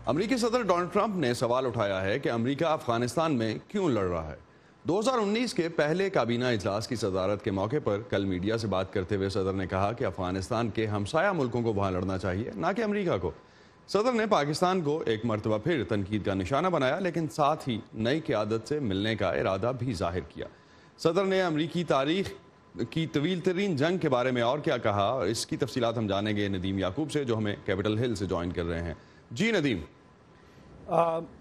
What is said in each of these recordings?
امریکی صدر Donald Trump نے سوال اٹھایا ہے کہ امریکہ افغانستان میں کیوں لڑ رہا ہے۔ 2019 کے پہلے کابینہ اجلاس کی صدارت کے موقع پر کل میڈیا سے بات کرتے ہوئے صدر نے کہا کہ افغانستان کے ہمسایہ ملکوں کو وہاں لڑنا چاہیے، نہ کہ امریکہ کو۔ صدر نے پاکستان کو ایک مرتبہ پھر تنقید کا نشانہ بنایا، لیکن ساتھ ہی نئی قیادت سے ملنے کا ارادہ بھی ظاہر کیا۔ صدر نے امریکی تاریخ کی طویل ترین جنگ کے بارے میں اور کیا کہا، اور اس کی تفصیلات ہم جانیں گے ندیم یعقوب سے، جو ہمیں کیپٹل ہل سے جوائن کر رہے ہیں۔ جی ندیم۔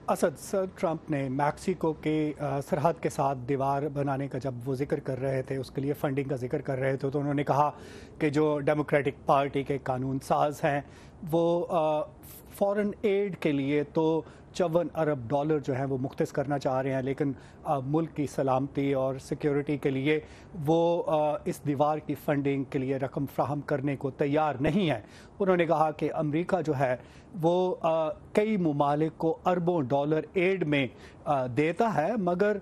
اسد، سر ٹرمپ نے میکسیکو کے سرحد کے ساتھ دیوار بنانے کا جب وہ ذکر کر رہے تھے، اس کے لیے فنڈنگ کا ذکر کر رہے تھے، تو انہوں نے کہا کہ جو ڈیموکریٹک پارٹی کے قانون ساز ہیں وہ فورن ایڈ کے لیے تو $54 ارب جو ہیں وہ مختص کرنا چاہ رہے ہیں، لیکن ملک کی سلامتی اور سیکیورٹی کے لیے وہ اس دیوار کی فنڈنگ کے لیے رقم فراہم کرنے کو تیار نہیں ہے۔ انہوں نے کہا کہ امریکہ جو ہے وہ کئی ممالک کو اربوں ڈالر ایڈ میں دیتا ہے، مگر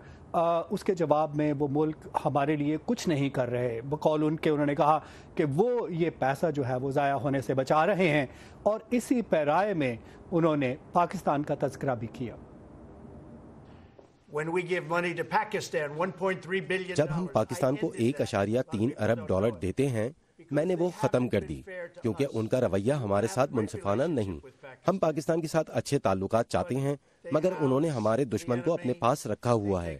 اس کے جواب میں وہ ملک ہمارے لیے کچھ نہیں کر رہے۔ بقول ان کے انہوں نے کہا کہ وہ یہ پیسہ جو ہے وہ ضائع ہونے سے بچا رہے ہیں، اور اسی پیرائے میں انہوں نے پاکستان کا تذکرہ بھی کیا۔ جب ہم پاکستان کو $1.3 ارب دیتے ہیں، میں نے وہ ختم کر دی، کیونکہ ان کا رویہ ہمارے ساتھ منصفانہ نہیں۔ ہم پاکستان کے ساتھ اچھے تعلقات چاہتے ہیں، مگر انہوں نے ہمارے دشمن کو اپنے پاس رکھا ہوا ہے۔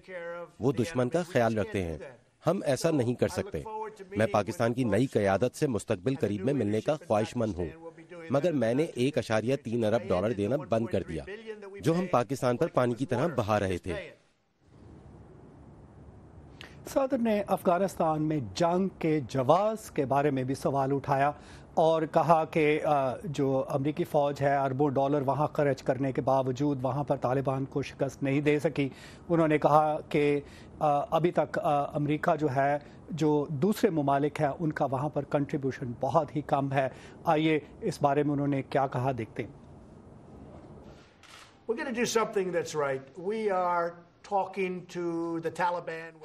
وہ دشمن کا خیال رکھتے ہیں، ہم ایسا نہیں کر سکتے۔ میں پاکستان کی نئی قیادت سے مستقبل قریب میں ملنے کا خواہش مند ہوں، مگر میں نے $1.3 ارب دینا بند کر دیا، جو ہم پاکستان پر پانی کی طرح بہا رہے تھے۔ صدر نے افغانستان میں جنگ کے جواز کے بارے میں بھی سوال اٹھایا اور کہا کہ جو امریکی فوج ہے اربوں ڈالر وہاں خرچ کرنے کے باوجود وہاں پر طالبان کو شکست نہیں دے سکی۔ انہوں نے کہا کہ ابھی تک امریکہ جو ہے، جو دوسرے ممالک ہیں، ان کا وہاں پر کنٹریبیوشن بہت ہی کم ہے۔ آئیے اس بارے میں انہوں نے کیا کہا دیکھتے ہیں۔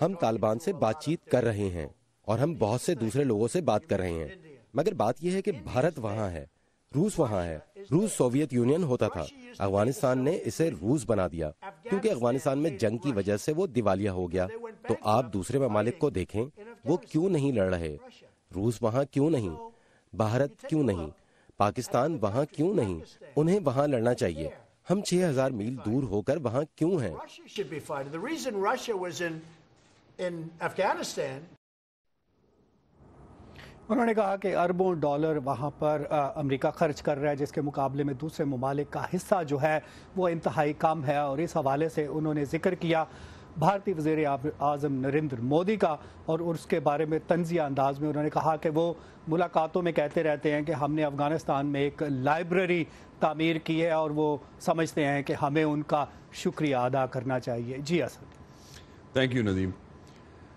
ہم طالبان سے بات چیت کر رہے ہیں، اور ہم بہت سے دوسرے لوگوں سے بات کر رہے ہیں، مگر بات یہ ہے کہ بھارت وہاں ہے، روس وہاں ہے۔ روس سوویت یونین ہوتا تھا، افغانستان نے اسے روس بنا دیا، کیونکہ افغانستان میں جنگ کی وجہ سے وہ دیوالیہ ہو گیا۔ تو آپ دوسرے ممالک کو دیکھیں، وہ کیوں نہیں لڑ رہے؟ روس وہاں کیوں نہیں؟ بھارت کیوں نہیں؟ پاکستان وہاں کیوں نہیں؟ انہیں وہاں لڑنا چاہیے۔ ہم 6000 میل دور ہو کر وہاں کیوں ہیں؟ انہوں نے کہا کہ اربوں ڈالر وہاں پر امریکہ خرچ کر رہا ہے، جس کے مقابلے میں دوسرے ممالک کا حصہ جو ہے وہ انتہائی کم ہے، اور اس حوالے سے انہوں نے ذکر کیا بھارتی وزیر اعظم نریندر مودی کا، اور اس کے بارے میں طنزیہ انداز میں انہوں نے کہا کہ وہ ملاقاتوں میں کہتے رہتے ہیں کہ ہم نے افغانستان میں ایک لائبریری تعمیر کی ہے، اور وہ سمجھتے ہیں کہ ہمیں ان کا شکریہ ادا کرنا چاہیے۔ جی اسد۔ Thank you Nadeem.